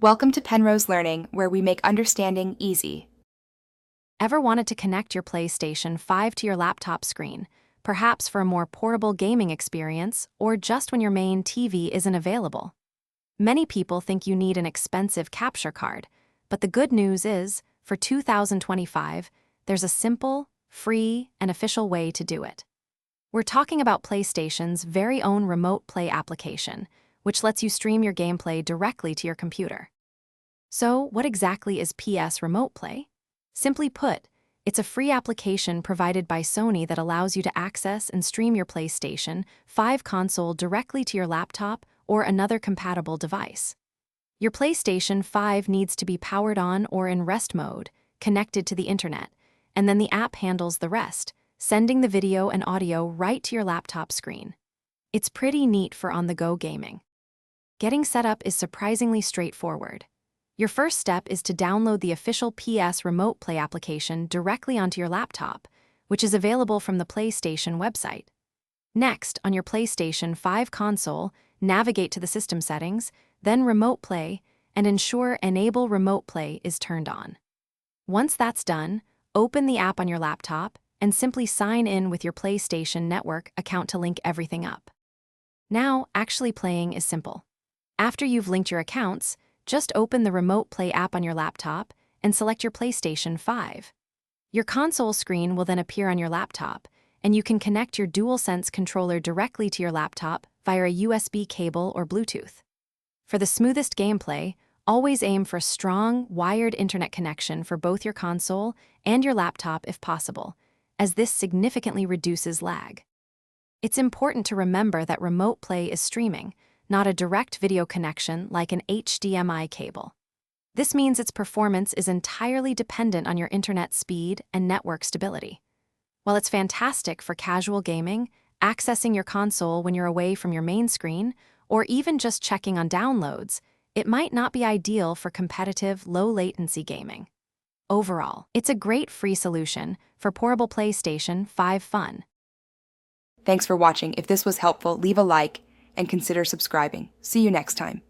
Welcome to Penrose Learning, where we make understanding easy. Ever wanted to connect your PlayStation 5 to your laptop screen, perhaps for a more portable gaming experience or just when your main TV isn't available? Many people think you need an expensive capture card, but the good news is, for 2025, there's a simple, free, and official way to do it. We're talking about PlayStation's very own Remote Play application, which lets you stream your gameplay directly to your computer. So, what exactly is PS Remote Play? Simply put, it's a free application provided by Sony that allows you to access and stream your PlayStation 5 console directly to your laptop or another compatible device. Your PlayStation 5 needs to be powered on or in rest mode, connected to the internet, and then the app handles the rest, sending the video and audio right to your laptop screen. It's pretty neat for on-the-go gaming. Getting set up is surprisingly straightforward. Your first step is to download the official PS Remote Play application directly onto your laptop, which is available from the PlayStation website. Next, on your PlayStation 5 console, navigate to the system settings, then Remote Play, and ensure Enable Remote Play is turned on. Once that's done, open the app on your laptop and simply sign in with your PlayStation Network account to link everything up. Now, actually playing is simple. After you've linked your accounts, just open the Remote Play app on your laptop and select your PlayStation 5. Your console screen will then appear on your laptop, and you can connect your DualSense controller directly to your laptop via a USB cable or Bluetooth. For the smoothest gameplay, always aim for a strong, wired internet connection for both your console and your laptop if possible, as this significantly reduces lag. It's important to remember that Remote Play is streaming, not a direct video connection like an HDMI cable. This means its performance is entirely dependent on your internet speed and network stability. While it's fantastic for casual gaming, accessing your console when you're away from your main screen, or even just checking on downloads, it might not be ideal for competitive, low-latency gaming. Overall, it's a great free solution for portable PlayStation 5 fun. Thanks for watching. If this was helpful, leave a like and consider subscribing. See you next time.